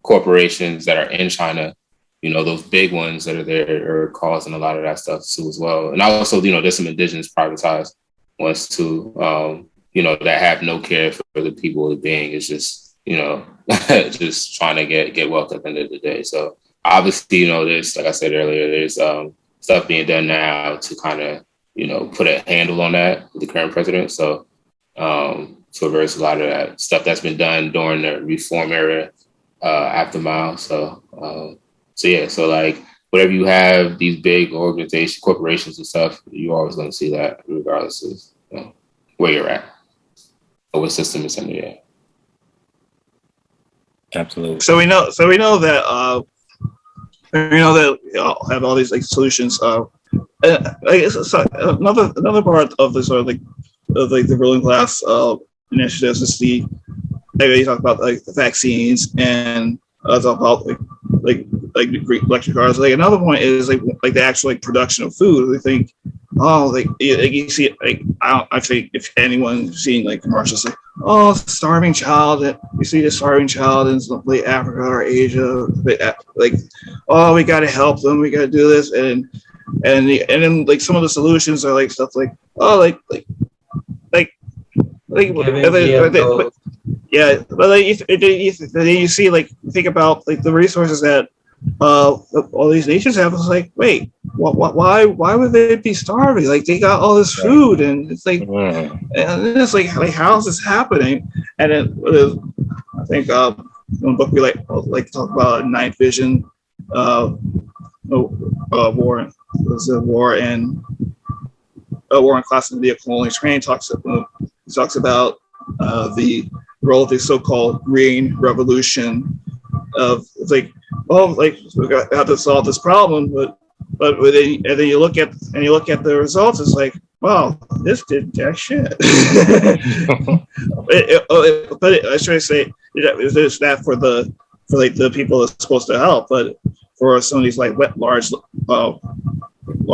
corporations that are in China, you know, those big ones that are there are causing a lot of that stuff too as well. And also, you know, there's some indigenous privatized ones too, you know, that have no care for the people of being. It's just, you know, just trying to get wealth at the end of the day. So obviously, you know, there's, like I said earlier, there's stuff being done now to kind of, you know, put a handle on that with the current president. So to reverse a lot of that stuff that's been done during the reform era after Mao. So yeah, so like whatever you have, these big organizations, corporations and stuff, you're always going to see that regardless of, you know, where you're at or what system is under there. Absolutely. So we know that have all these like solutions. Another part of the sort of like the ruling class initiatives is you talk about like the vaccines and talk about like Greek electric cars. Like another point is like the actual like production of food. They think, like you see, like I think if anyone's seen like commercials like, starving child, you see the starving child in like Africa or Asia, like, we got to help them, we got to do this, and then like some of the solutions are like stuff like yeah, but like you see, like think about like the resources that all these nations have. It's like, wait, why would they be starving? Like they got all this food, and it's like, and it's like how is this happening? And then I think one book we like to talk about, Night Vision, War and Class in Neo-Colonial Training talks about the role of the so-called Green Revolution. Of like, we have to solve this problem, but then you look at the results. It's like, wow, this did jack shit. But I was trying to say there's that for the people that's supposed to help, but for some of these like large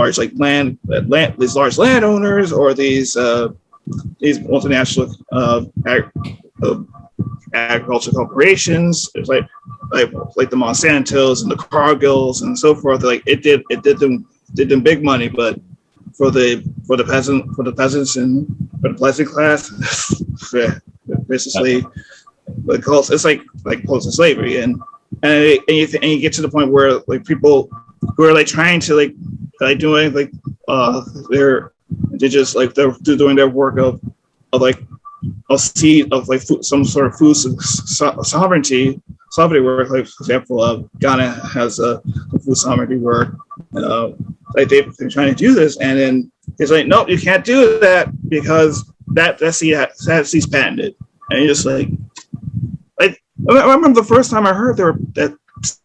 like these large landowners or these multinational agricultural corporations, it's like the Monsantos and the Cargills and so forth. Like it did them big money, but for the peasants and for the peasant class, basically, it's like close to slavery, and you get to the point where like people who are like trying to like doing like they're doing their work of like a seed of like food, some sort of food sovereignty work. Like for example, Ghana has a food sovereignty work. Like they're trying to do this, and then it's like, nope, you can't do that because that seed's patented. And you're just like I remember the first time I heard that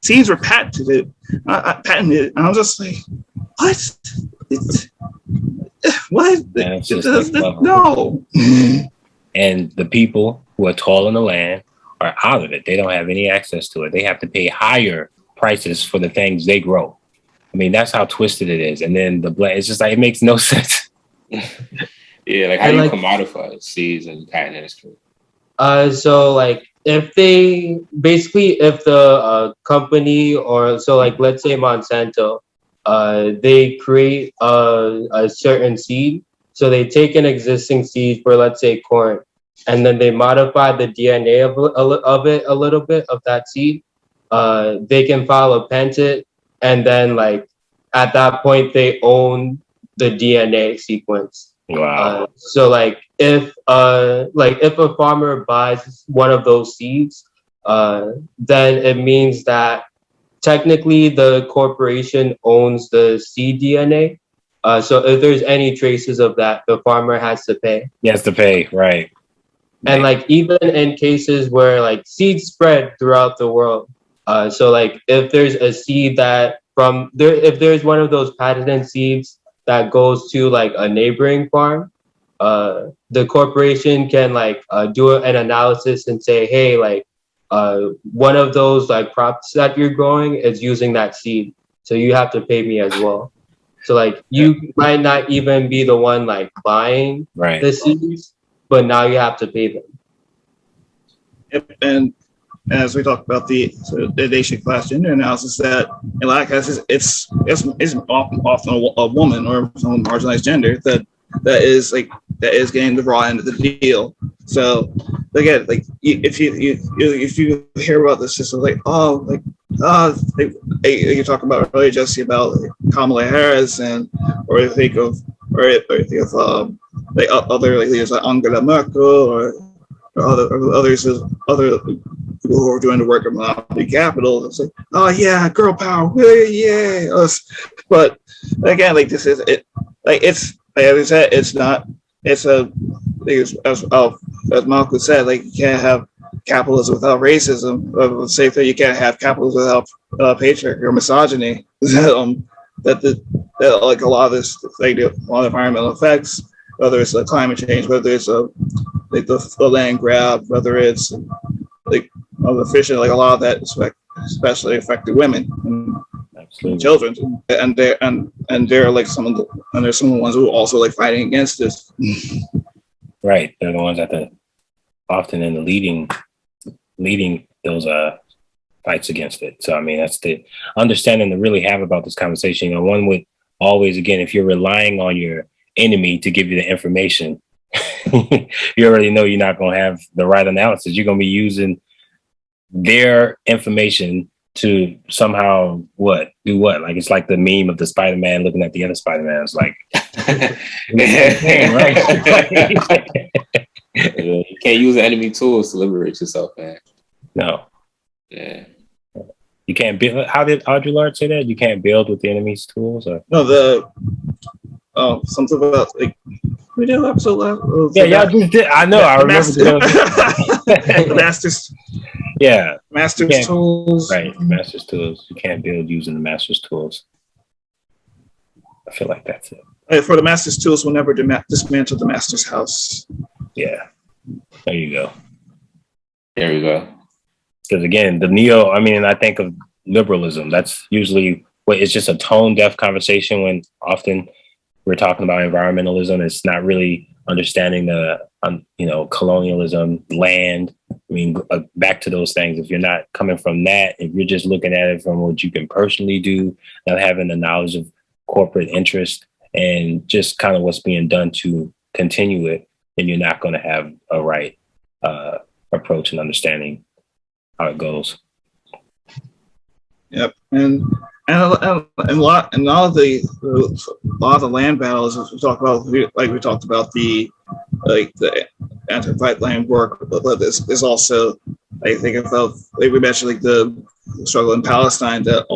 seeds were patented. And I was just like, what? What? No. And the people who are toiling the land are out of it. They don't have any access to it. They have to pay higher prices for the things they grow. I mean, that's how twisted it is. And then it's just like, it makes no sense. Yeah, like how do you commodify seeds and patent industry? So like if the company or so like let's say Monsanto, they create a certain seed. So they take an existing seed for, let's say, corn, and then they modify the DNA of it a little bit of that seed. They can file a patent, and then like at that point they own the DNA sequence. Wow. So like if a farmer buys one of those seeds, then it means that technically the corporation owns the seed DNA. So if there's any traces of that, the farmer has to pay. He has to pay, right. And like even in cases where like seeds spread throughout the world. So like if there's a seed if there's one of those patented seeds that goes to like a neighboring farm, the corporation can like do an analysis and say, hey, like one of those like crops that you're growing is using that seed. So you have to pay me as well. So like you might not even be the one like buying the seeds, but now you have to pay them. Yep. And as we talk about the nation class gender analysis, that in a lot of cases it's often a woman or some marginalized gender that is getting the raw end of the deal. So again, like if you hear about this, just like you talk about earlier, Jesse, about like Kamala Harris, or you think of other like leaders like Angela Merkel or other people who are doing the work of monopoly capital. It's like, oh yeah, girl power, yeah. But again, like this is it. Like it's like I said, it's not. It's as Malcolm said, like you can't have capitalism without racism. Same thing, you can't have capitalism without patriarchy or misogyny. That like a lot of this, like a lot of environmental effects, whether it's climate change, whether it's like the land grab, whether it's like the fishing, like a lot of that especially affected women and children, and they're like some of the ones who are also like fighting against this. Right, they're the ones that often in the leading those fights against it. So I mean, that's the understanding to really have about this conversation. You know, one would always, again, if you're relying on your enemy to give you the information, you already know you're not going to have the right analysis. You're going to be using their information to somehow do what? Like, it's like the meme of the Spider-Man looking at the other Spider-Man. It's like, right? You can't use enemy tools to liberate yourself, man. No. Yeah. You can't build. How did Audre Lorde say that? You can't build with the enemy's tools? Or? No, something about like we did an episode last. Y'all just did. I know. I remember the masters. Yeah, master's tools. Right, master's tools. You can't build using the master's tools. I feel like that's it. For the master's tools, we'll never dismantle the master's house. Yeah, there you go. There we go. Because again, I think of liberalism. That's usually it's just a tone deaf conversation when often we're talking about environmentalism. It's not really understanding the, colonialism, land. I mean, back to those things. If you're not coming from that, if you're just looking at it from what you can personally do, not having the knowledge of corporate interest and just kind of what's being done to continue it, then you're not going to have a right approach and understanding how it goes. Yep, and a lot of the land battles we talked about, we talked about the anti-flight land work, but there's also I think about we mentioned like the struggle in Palestine that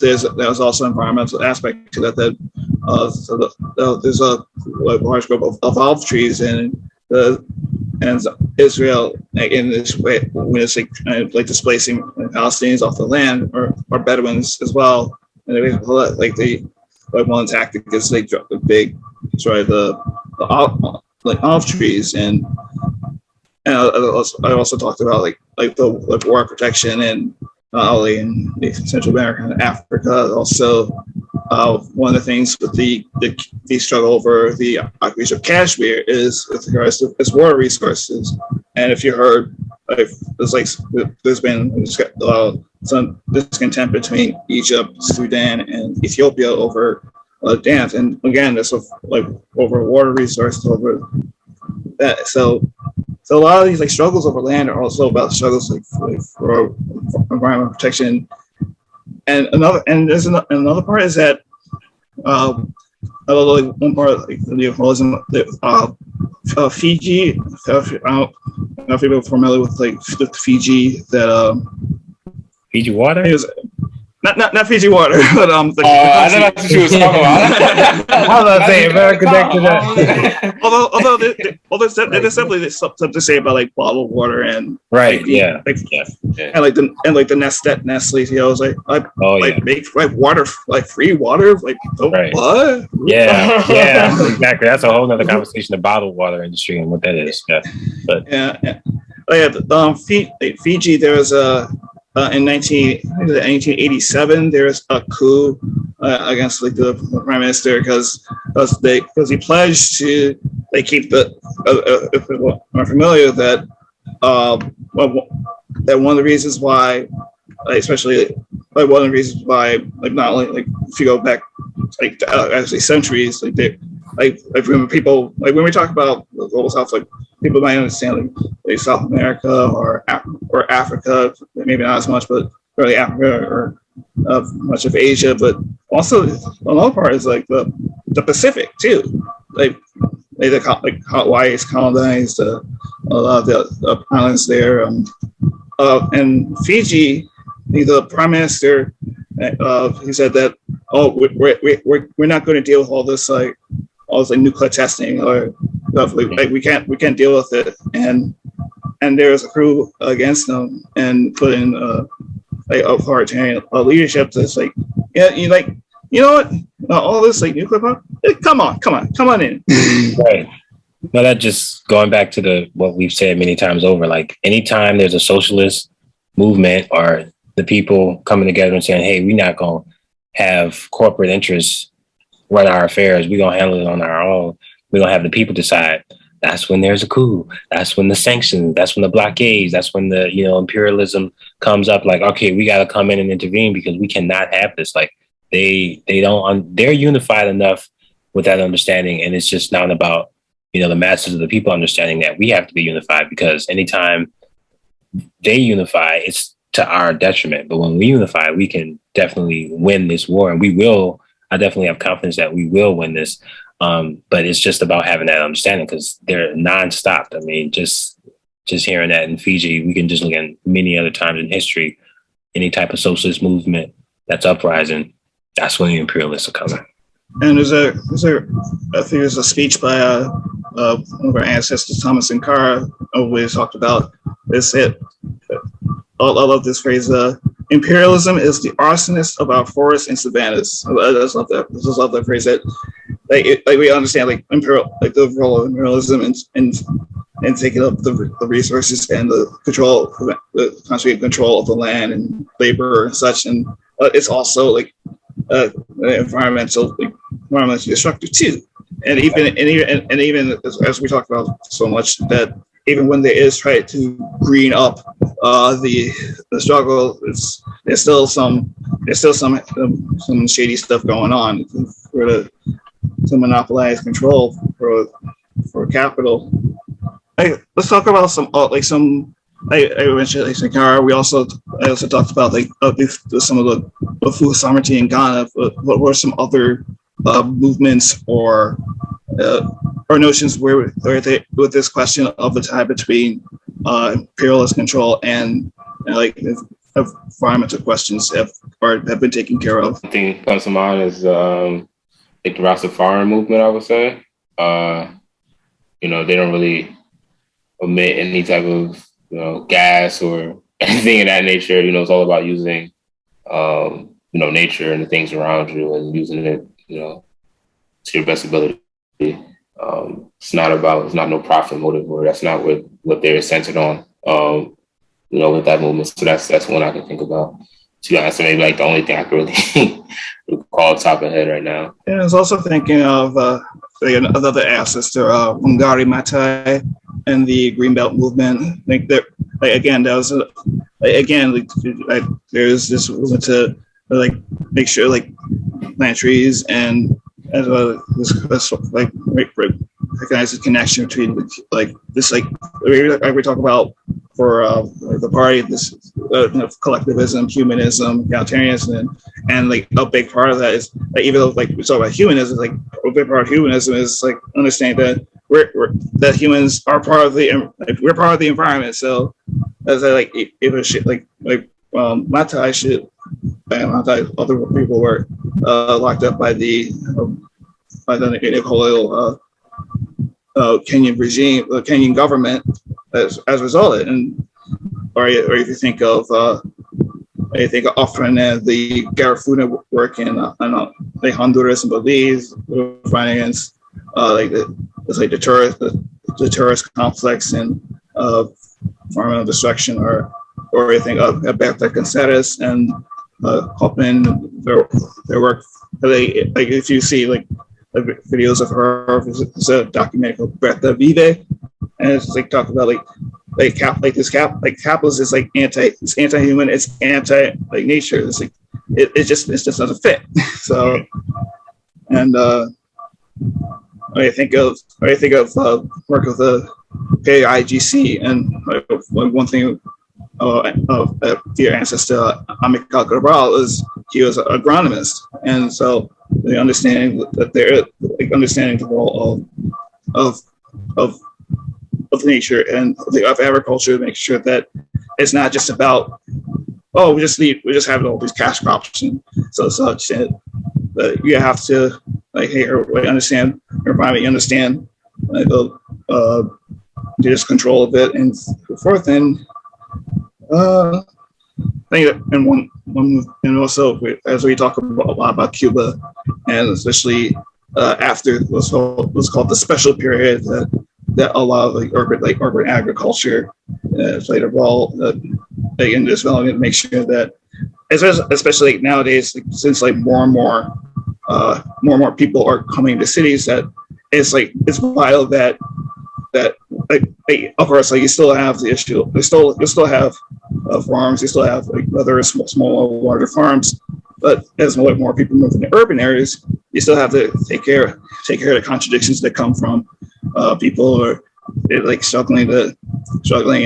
there's also an environmental aspect to that there's a large group of olive trees and Israel in this way when it's like displacing Palestinians off the land or Bedouins as well, and one tactic is they drop the big the olive trees and I also talked about the war protection in not only in Central America and Africa. Also, one of the things with the struggle over the occupation of Kashmir is with regards to its water resources. And if you heard, there's been some discontent between Egypt, Sudan, and Ethiopia over dams. And again, this over water resources over that. So a lot of these struggles over land are also about struggles for environmental protection. And there's another part is that one part of the Neo-Colonialism, Fiji. I don't know if people are familiar with Fiji. Fiji water. Not Fiji water, but I know that's what you was talking about. I was saying very connected to that. Although there's simply something to say about bottled water and yeah. And the Nestle, make water free water, right. What? Yeah, exactly. That's a whole nother conversation, the bottled water industry and what that is. Yeah, but Fiji, there was in 1987, there was a coup against the prime minister because he pledged to keep if you're familiar that that one of the reasons why, especially one of the reasons why not only if you go back actually centuries when people when we talk about the global south, people might understand South America or Africa, maybe not as much, but really Africa or much of Asia, but also another part is the Pacific too. Hawaii is colonized, a lot of the islands there, and Fiji. The prime minister, he said that we're not going to deal with all this nuclear testing or stuff. We can't deal with it, and there's a crew against them and put in authoritarian leadership that's you know what, all this nuclear power, come on in. Right. No, that just going back to what we've said many times over, anytime there's a socialist movement or the people coming together and saying, hey, we're not going to have corporate interests run our affairs. We're going to handle it on our own. We're going to have the people decide. That's when there's a coup. That's when the sanctions, that's when the blockades, that's when the, imperialism comes up. Okay, we got to come in and intervene because we cannot have this. They're unified enough with that understanding. And it's just not about, the masses of the people understanding that we have to be unified, because anytime they unify, it's to our detriment. But when we unify, we can definitely win this war, and we will. I definitely have confidence that we will win this. But it's just about having that understanding, because they're nonstop. I mean, just hearing that in Fiji, we can just look at many other times in history, any type of socialist movement that's uprising, that's when the imperialists are coming. And I think there's a speech by one of our ancestors, Thomas Sankara, where he talked about this. I love this phrase. Imperialism is the arsonist of our forests and savannas. I just love that. I just love that phrase. That we understand the role of imperialism and taking up the resources and the country control of the land and labor and such. And it's also environmental destructive too. And even as we talked about so much, that even when there is try to green up the struggle, there's still some shady stuff going on to monopolize control for capital. Let's talk about some. I mentioned Sankara. I also talked about some of the food sovereignty in Ghana. What were some other movements or notions where they, with this question of the tie between imperialist control and environmental questions have been taken care of? I think comes to mind is the Rastafarian movement, I would say. They don't really omit any type of gas or anything of that nature. It's all about using nature and the things around you and using it to your best ability. It's not no profit motive, or that's not what they're centered on, with that movement. So that's one I can think about. To be honest, maybe the only thing I can really recall top of head right now. Yeah, I was also thinking of another ancestor, Wangari Maathai, and the Greenbelt movement. I think that there's this movement to make sure plant trees and as well recognize the connection between we talk about for the party, this collectivism, humanism, egalitarianism, and a big part of that is even though we talk about humanism, a big part of humanism is understanding that that humans are part of we're part of the environment. So as Maathai other people were locked up by the Neo-Colonial Kenyan regime, the Kenyan government, as a result of it. Or if you think of often the Garifuna work in Honduras and Belize, fighting against the tourist complex and environmental destruction, or you think of Berta Canceres and COPINH, their work. If you see videos of her, it's a documentary called Berta Vive, and it's talk about capitalism is anti-human, it's anti-nature. It just doesn't fit. So, and I think of work of the PAIGC, and one thing of dear ancestor Amilcar Cabral is he was an agronomist, and so the understanding that they're understanding the role of nature and of agriculture, make sure that it's not just about we just have all these cash crops and such. And you have to understand your environment, you understand just control of it, and so forth. And I think that and also as we talk a lot about Cuba, and especially after what's called the special period, that a lot of urban agriculture played a role in this development. Make sure that, especially nowadays, since more and more people are coming to cities, that it's vital that of course you still have the issue. You still have farms. You still have whether it's small or larger farms. But as more people move into urban areas, you still have to take care of the contradictions that come from people who are struggling,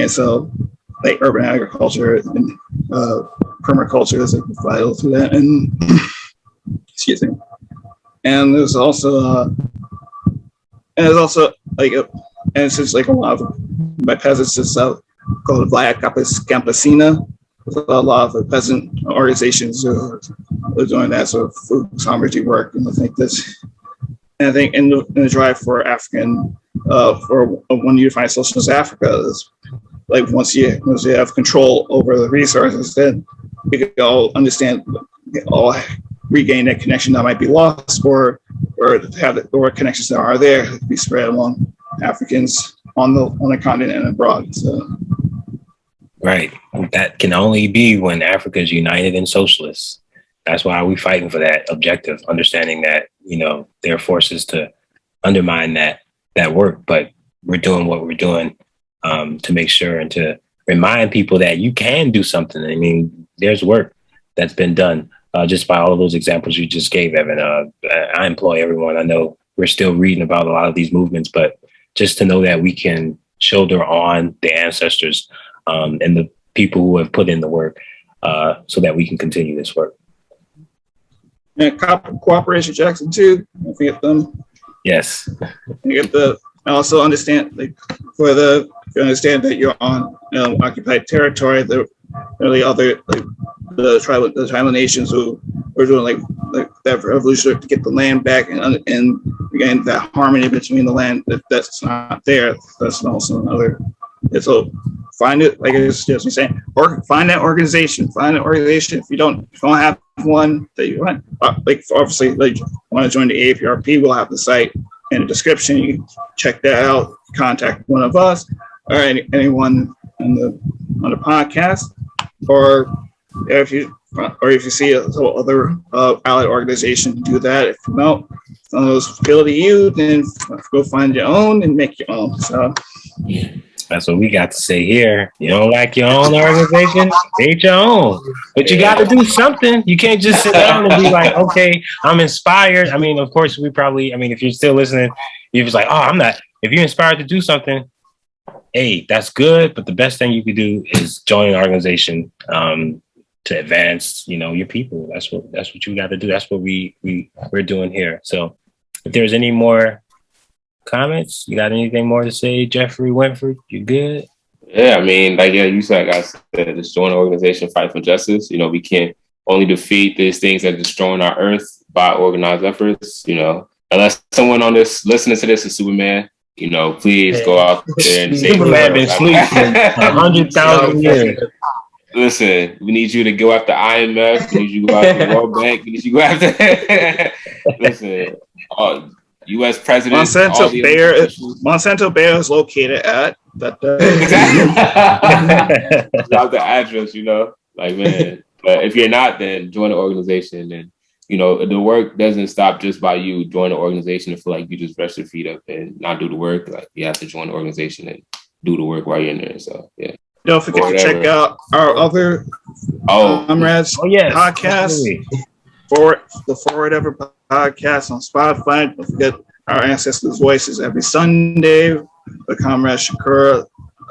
and so urban agriculture permaculture is vital to that. And excuse me. And there's also like and since like a lot of my peasants is called Black Campesina. A lot of the peasant organizations are doing that sort of food sovereignty work, and I think in the drive for African for one unified socialist Africa is like once you have control over the resources, then we can all understand, all regain that connection that might be lost, or connections that are there to be spread among Africans on the continent and abroad. So. Right. That can only be when Africa is united and socialist. That's why we're fighting for that objective, understanding that, there are forces to undermine that work, but we're doing what we're doing to make sure and to remind people that you can do something. I mean, there's work that's been done just by all of those examples you just gave, Evan. I implore everyone. I know we're still reading about a lot of these movements, but just to know that we can shoulder on the ancestors and the people who have put in the work so that we can continue this work. And Cooperation Jackson too. Don't forget them. Yes. I also understand you understand that you're on occupied territory. The other the tribal nations who are doing like that revolution to get the land back and again that harmony between the land that's not there. That's also another. So find it, like I was just saying, or find that organization. Find an organization. If you don't have one that you want, obviously, want to join the A-APRP, we'll have the site in the description. You can check that out. Contact one of us or anyone on the podcast, or if you see other allied organization, do that. If you don't, some of those appeal to you, then go find your own and make your own. So. That's what we got to say here. You don't like your own organization? Create your own. But you got to do something. You can't just sit down and be like, okay, I'm inspired. I mean, of course, if you're still listening, you're just like, oh, I'm not. If you're inspired to do something, hey, that's good. But the best thing you could do is join an organization to advance, your people. That's what you got to do. That's what we're doing here. So if there's any more comments, you got anything more to say, Jeffrey, Winfred? You good? Yeah, I mean, you said, like I said, just join an organization, fight for justice. We can't only defeat these things that are destroying our earth by organized efforts. Unless someone on this listening to this is Superman, please go out there and save Superman been asleep for 100,000 years. Listen, we need you to go after IMF. We need you to go after the World Bank. We need you to go after. Listen. U.S. president. Monsanto Bayer is located at that. Without the address, man. But if you're not, then join the organization. And the work doesn't stop just by you join the organization and feel like you just rest your feet up and not do the work. Like you have to join the organization and do the work while you're in there. So yeah. Don't forget to check out our other comrades podcast. The Forward Ever podcast on Spotify. Don't forget our ancestors' voices every Sunday. The comrades Shakur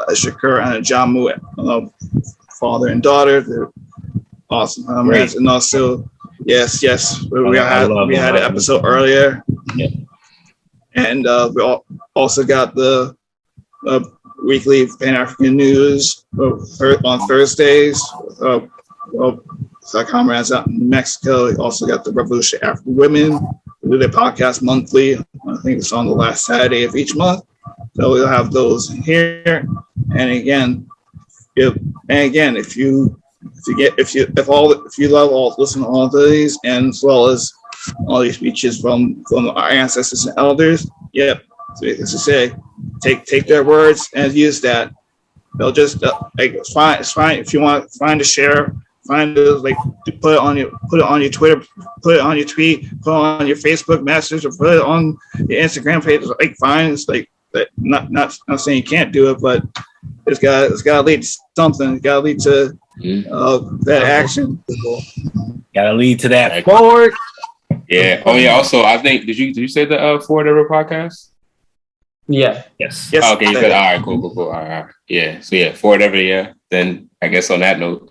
and Jamu, father and daughter. They're awesome comrades. And also, yes, we had an episode earlier. Yeah. And we also got the weekly Pan-African news on Thursdays. So our comrades out in Mexico. We also got the Revolution African Women. We do their podcast monthly. I think it's on the last Saturday of each month. So we'll have those here. And again, if you listen to all of these, and as well as all these speeches from our ancestors and elders, as I say, take their words and use that. They'll just it's fine if you want to share. Find it, put it on your Twitter, put it on your tweet, put it on your Facebook message, or put it on your Instagram page. Fine. It's not saying you can't do it, but it's got to lead to something. It's got to lead to that action. Got to lead to that forward. Yeah. Oh yeah. Also, I think did you say the Forward Ever podcast? Yeah. Yes. Okay. You said all right. Cool. All right. Yeah. So yeah, Forward Ever. Yeah. Then I guess on that note.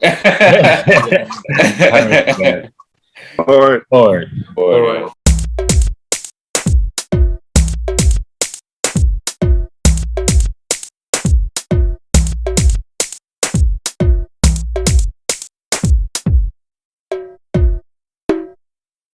All right. All right.